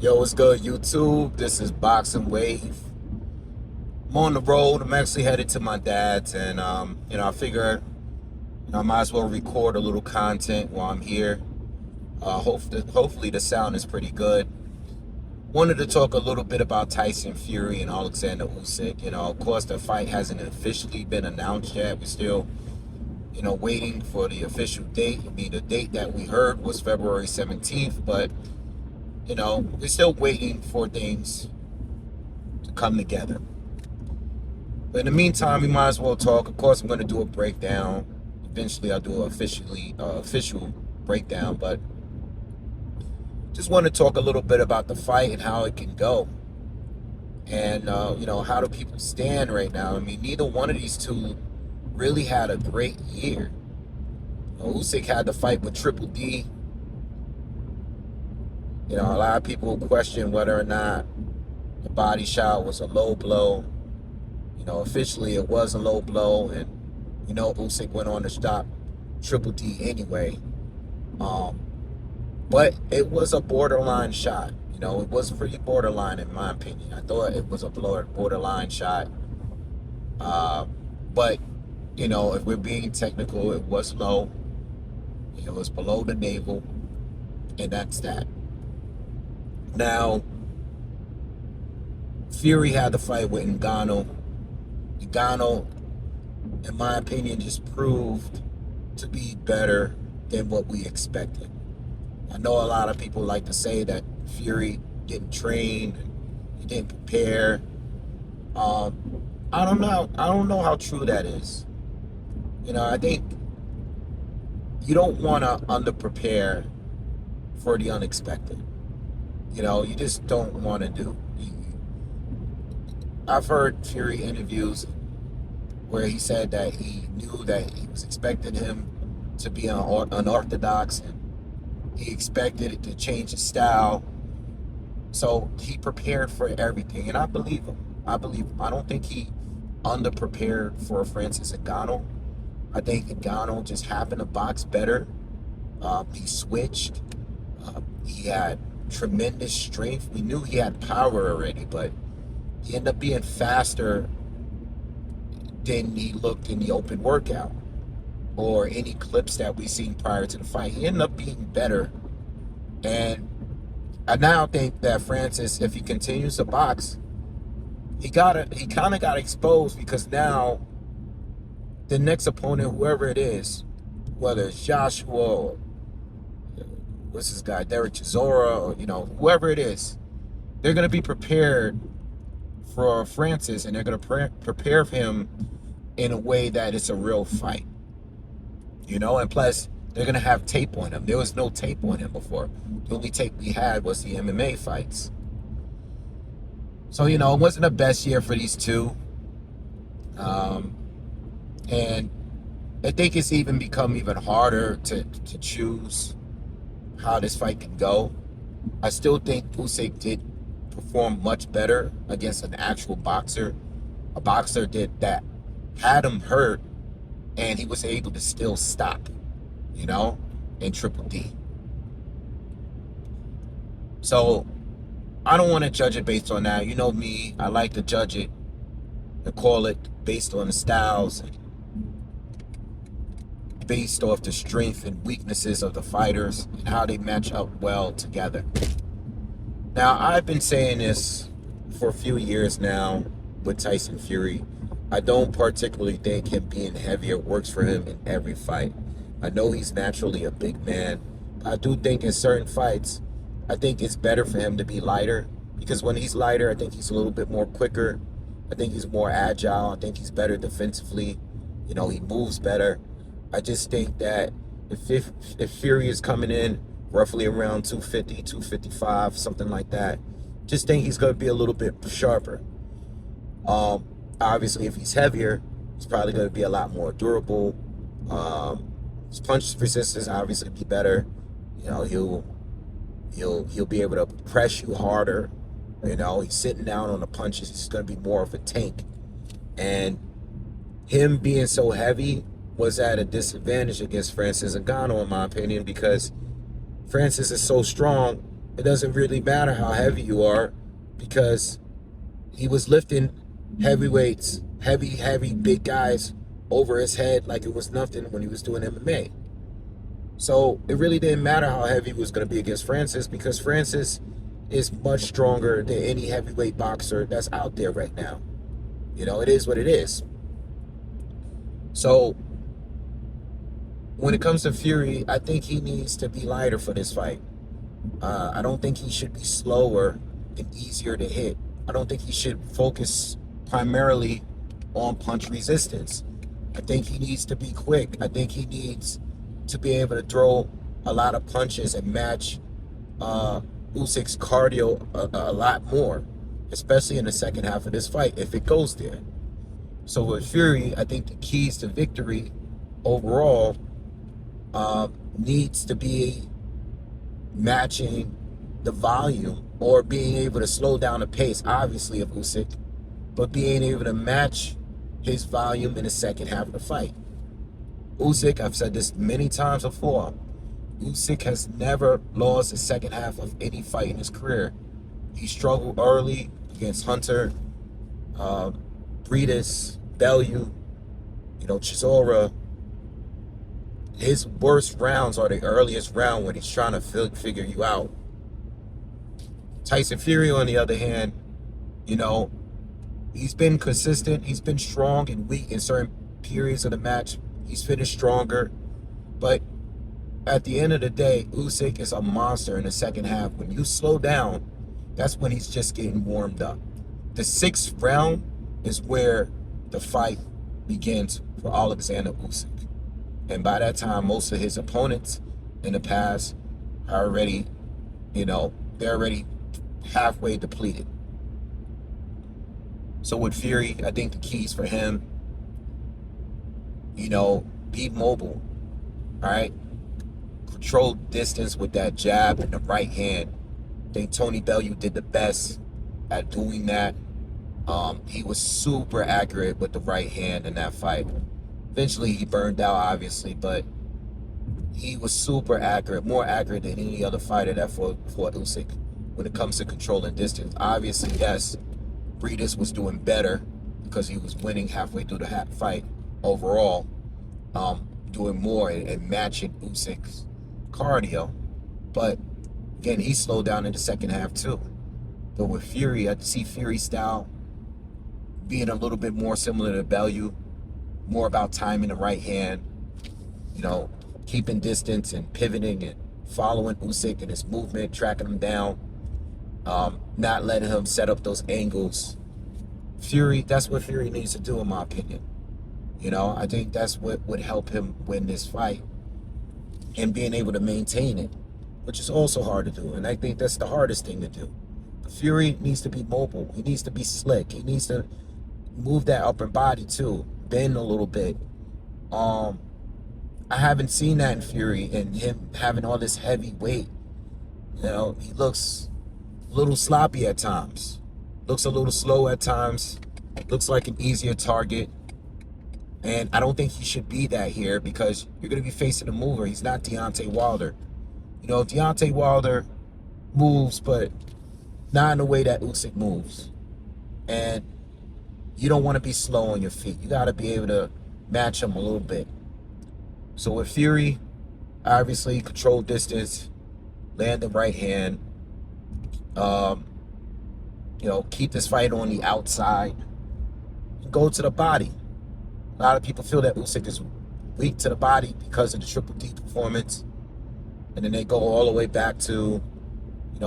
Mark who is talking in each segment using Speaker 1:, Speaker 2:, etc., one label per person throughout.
Speaker 1: Yo, what's good, YouTube? This is Boxingwave. I'm on the road. I'm actually headed to my dad's, and I figured, I might as well record a little content while I'm here. Hopefully, the sound is pretty good. Wanted to talk a little bit about Tyson Fury and Oleksandr Usyk. Of course, the fight hasn't officially been announced yet. We're still, waiting for the official date. The date that we heard was February 17th, but we're still waiting for things to come together. But in the meantime, we might as well talk. Of course, I'm going to do a breakdown. Eventually, I'll do an official breakdown. But just want to talk a little bit about the fight and how it can go. And, how do people stand right now? Neither one of these two really had a great year. Usyk had the fight with Triple D. A lot of people question whether or not the body shot was a low blow. Officially it was a low blow, and Usyk went on to stop Triple D anyway. But it was a borderline shot. It was pretty borderline in my opinion. I thought it was a borderline shot. But if we're being technical, it was low. It was below the navel, and that's that. Now, Fury had the fight with Ngannou. Ngannou, in my opinion, just proved to be better than what we expected. I know a lot of people like to say that Fury didn't train, he didn't prepare. I don't know. I don't know how true that is. I think you don't want to under-prepare for the unexpected. You just don't want to do. I've heard Fury interviews where he said that he knew that he was expecting him to be unorthodox, and he expected it to change his style. So he prepared for everything, and I believe him. I don't think he underprepared for Francis Ngannou. I think Ngannou just happened to box better. He switched. He had tremendous strength. We knew he had power already, but he ended up being faster than he looked in the open workout or any clips that we seen prior to the fight. He ended up being better. And I now think that Francis, if he continues to box, he kind of got exposed, because now the next opponent, whoever it is, whether it's Joshua or what's this guy, Derek Chisora, or whoever it is, they're going to be prepared for Francis, and they're going to prepare him in a way that it's a real fight. And plus, they're going to have tape on him. There was no tape on him before. The only tape we had was the MMA fights. So, it wasn't the best year for these two. And I think it's become even harder to choose how this fight can go. I still think Usyk did perform much better against an actual boxer. A boxer that had him hurt, and he was able to still stop, in Triple D. So I don't want to judge it based on that. You know me, I like to judge it and call it based on the styles, based off the strength and weaknesses of the fighters and how they match up well together. Now, I've been saying this for a few years now with Tyson Fury. I don't particularly think him being heavier works for him in every fight. I know he's naturally a big man. I do think in certain fights, I think it's better for him to be lighter, because when he's lighter, I think he's a little bit more quicker. I think he's more agile. I think he's better defensively. He moves better. I just think that if Fury is coming in roughly around 250, 255, something like that, just think he's going to be a little bit sharper. Obviously, if he's heavier, he's probably going to be a lot more durable. His punch resistance obviously be better. He'll be able to press you harder. He's sitting down on the punches. He's going to be more of a tank. And him being so heavy was at a disadvantage against Francis Ngannou, in my opinion, because Francis is so strong. it doesn't really matter how heavy you are, because he was lifting heavyweights, heavy, big guys over his head like it was nothing when he was doing MMA. So it really didn't matter how heavy he was going to be against Francis, because Francis is much stronger than any heavyweight boxer that's out there right now. You know, it is what it is. So when it comes to Fury, I think he needs to be lighter for this fight. I don't think he should be slower and easier to hit. I don't think he should focus primarily on punch resistance. I think he needs to be quick. I think he needs to be able to throw a lot of punches and match Usyk's cardio a lot more, especially in the second half of this fight, if it goes there. So with Fury, I think the keys to victory overall needs to be matching the volume, or being able to slow down the pace, obviously, of Usyk, but being able to match his volume in the second half of the fight. Usyk, I've said this many times before, Usyk has never lost the second half of any fight in his career. He struggled early against Hunter, Briedis, Bellew, Chisora. His worst rounds are the earliest round when he's trying to figure you out. Tyson Fury, on the other hand, he's been consistent. He's been strong and weak in certain periods of the match. He's finished stronger. But at the end of the day, Usyk is a monster in the second half. When you slow down, that's when he's just getting warmed up. The sixth round is where the fight begins for Oleksandr Usyk. And by that time, most of his opponents in the past are already, they're already halfway depleted. So with Fury, I think the keys for him, be mobile, all right? Control distance with that jab and the right hand. I think Tony Bellew did the best at doing that. He was super accurate with the right hand in that fight. Eventually, he burned out, obviously, but he was super accurate, more accurate than any other fighter that fought Usyk when it comes to controlling distance. Obviously, yes, Briedis was doing better because he was winning halfway through the fight overall, doing more and matching Usyk's cardio. But again, he slowed down in the second half too. But with Fury, I see Fury style being a little bit more similar to Bellew, more about timing the right hand, keeping distance and pivoting and following Usyk and his movement, tracking him down, not letting him set up those angles. Fury, that's what Fury needs to do, in my opinion. I think that's what would help him win this fight, and being able to maintain it, which is also hard to do. And I think that's the hardest thing to do. But Fury needs to be mobile. He needs to be slick. He needs to move that upper body too, bend a little bit. I haven't seen that in Fury, and him having all this heavy weight. He looks a little sloppy at times, looks a little slow at times, looks like an easier target. And I don't think he should be that here, because you're going to be facing a mover. He's not Deontay Wilder. Deontay Wilder moves, but not in the way that Usyk moves. And you don't want to be slow on your feet. You got to be able to match him a little bit. So with Fury, obviously control distance, land the right hand, keep this fight on the outside, and go to the body. A lot of people feel that Usyk is weak to the body because of the Triple D performance. And then they go all the way back to,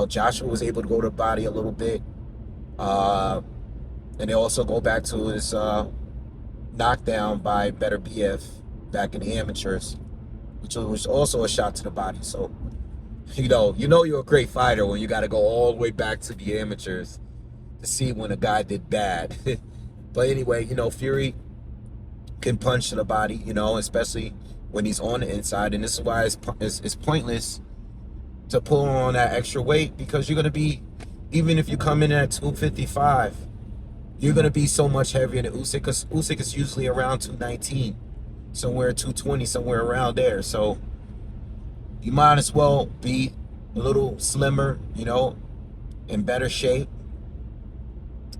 Speaker 1: Joshua was able to go to the body a little bit. And they also go back to his knockdown by Better BF back in the amateurs, which was also a shot to the body. So, you're a great fighter when you got to go all the way back to the amateurs to see when a guy did bad. But anyway, Fury can punch to the body, especially when he's on the inside. And this is why it's pointless to pull on that extra weight, because you're going to be, even if you come in at 255, you're going to be so much heavier than Usyk, because Usyk is usually around 219, somewhere 220, somewhere around there. So you might as well be a little slimmer, you know, in better shape.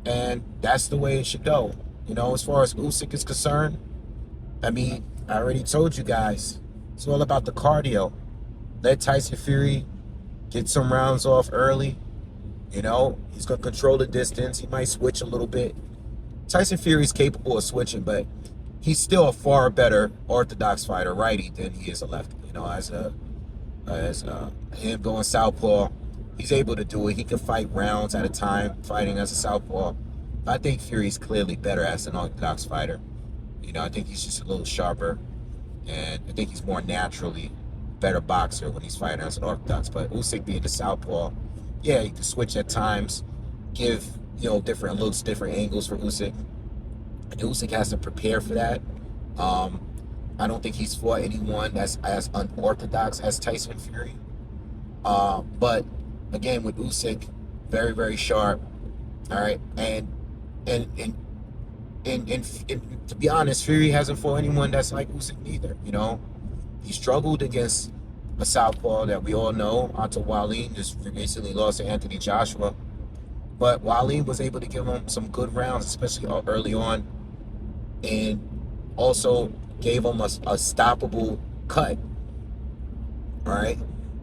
Speaker 1: And that's the way it should go. You know, as far as Usyk is concerned, I mean, I already told you guys, it's all about the cardio. Let Tyson Fury get some rounds off early. You know, he's going to control the distance. He might switch a little bit. Tyson Fury's capable of switching, but he's still a far better orthodox fighter, righty, than he is a lefty. You know, as him going southpaw, he's able to do it. He can fight rounds at a time, fighting as a southpaw. I think Fury's clearly better as an orthodox fighter. You know, I think he's just a little sharper, and I think he's more naturally better boxer when he's fighting as an orthodox. But Usyk being the southpaw, yeah, he can switch at times, give, you know, different looks, different angles for Usyk. And Usyk has to prepare for that. I don't think he's fought anyone that's as unorthodox as Tyson Fury. But again, with Usyk, very, very sharp. All right, and to be honest, Fury hasn't fought anyone that's like Usyk neither. You know, he struggled against a southpaw that we all know, Otto Wallin, just recently lost to Anthony Joshua. But Wallin was able to give him some good rounds, especially early on, and also gave him a stoppable cut. All right,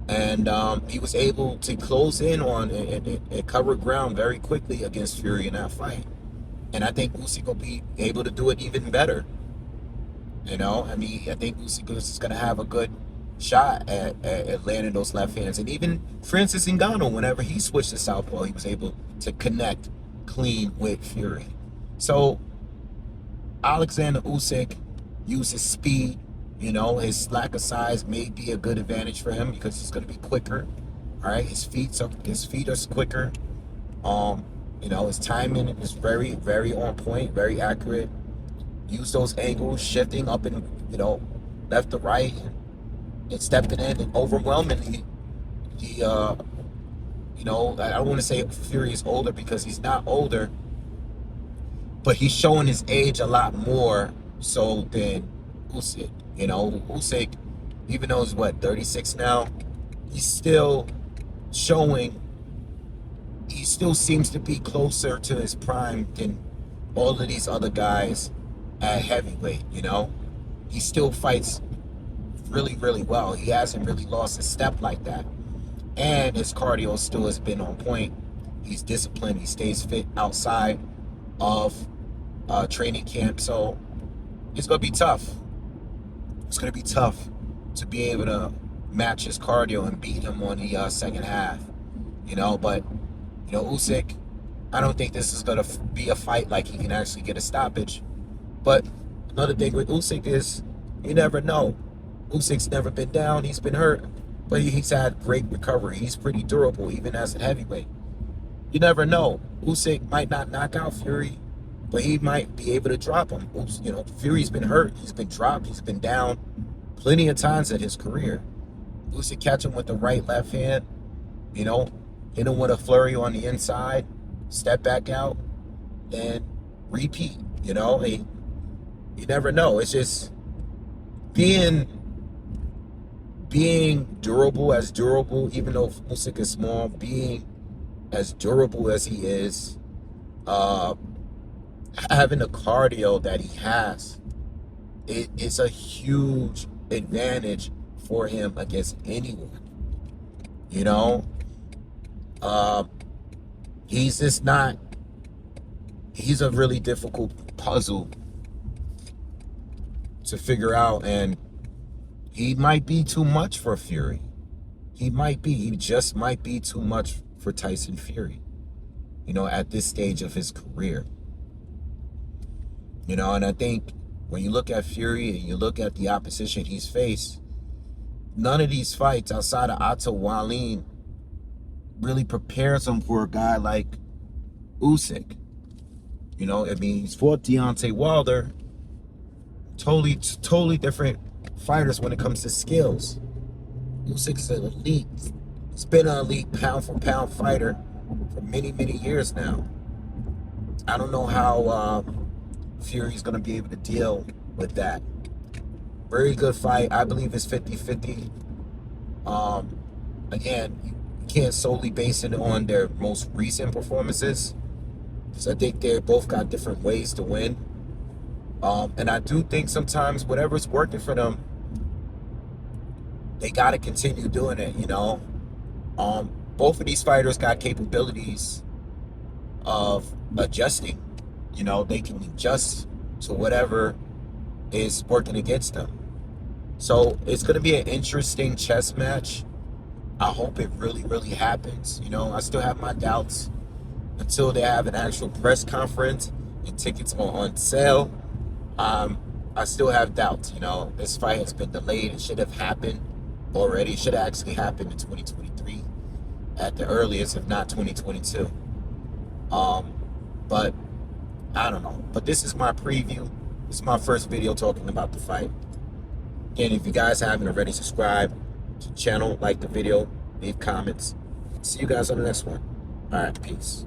Speaker 1: and he was able to close in on and cover ground very quickly against Fury in that fight. And I think Usyk will be able to do it even better. You know, I mean, I think Usyk is going to have a good shot at landing those left hands. And even Francis Ngannou, whenever he switched to southpaw, he was able to connect clean with Fury. So Oleksandr Usyk uses speed. You know, his lack of size may be a good advantage for him because he's going to be quicker. All right, his feet are quicker. You know, his timing is very, very on point, very accurate. Use those angles, shifting up and, you know, left to right, and stepping in and overwhelmingly. You know, I don't want to say Fury is older because he's not older, but he's showing his age a lot more so than Usyk. You know, Usyk, even though he's 36 now, he's still showing. He still seems to be closer to his prime than all of these other guys at heavyweight, you know? He still fights really, really well. He hasn't really lost a step like that. And his cardio still has been on point. He's disciplined. He stays fit outside of training camp. So it's going to be tough. It's going to be tough to be able to match his cardio and beat him on the second half, you know? But you know, Usyk, I don't think this is going to be a fight like he can actually get a stoppage. But another thing with Usyk is you never know. Usyk's never been down. He's been hurt. But he's had great recovery. He's pretty durable, even as a heavyweight. You never know. Usyk might not knock out Fury, but he might be able to drop him. You know, Fury's been hurt. He's been dropped. He's been down plenty of times in his career. Usyk catch him with the right left hand, you know, hit him with a flurry on the inside, step back out, and repeat. You know, you never know. It's just being durable, even though Usyk is small, being as durable as he is, having the cardio that he has, it's a huge advantage for him against anyone. You know, he's just not. He's a really difficult puzzle to figure out, and he might be too much for Fury. He just might be too much for Tyson Fury, you know, at this stage of his career. You know, and I think when you look at Fury and you look at the opposition he's faced, none of these fights outside of Otto Wallin really prepares him for a guy like Usyk. You know, I mean, he's fought Deontay Wilder. Totally different fighters when it comes to skills. Usyk's an elite. He's been an elite pound for pound fighter for many, many years now. I don't know how Fury's going to be able to deal with that. Very good fight. I believe it's 50-50. Again, can't solely base it on their most recent performances, because I think they both got different ways to win. And I do think sometimes whatever's working for them, they got to continue doing it, you know. Both of these fighters got capabilities of adjusting. You know, they can adjust to whatever is working against them. So it's going to be an interesting chess match. I hope it really, really happens. You know, I still have my doubts until they have an actual press conference and tickets are on sale. I still have doubts. You know, this fight has been delayed. It should have happened already. It should have actually happened in 2023 at the earliest, if not 2022. But I don't know. But this is my preview. This is my first video talking about the fight. Again, if you guys haven't already, subscribe to the channel, like the video, leave comments. See you guys on the next one. All right, peace.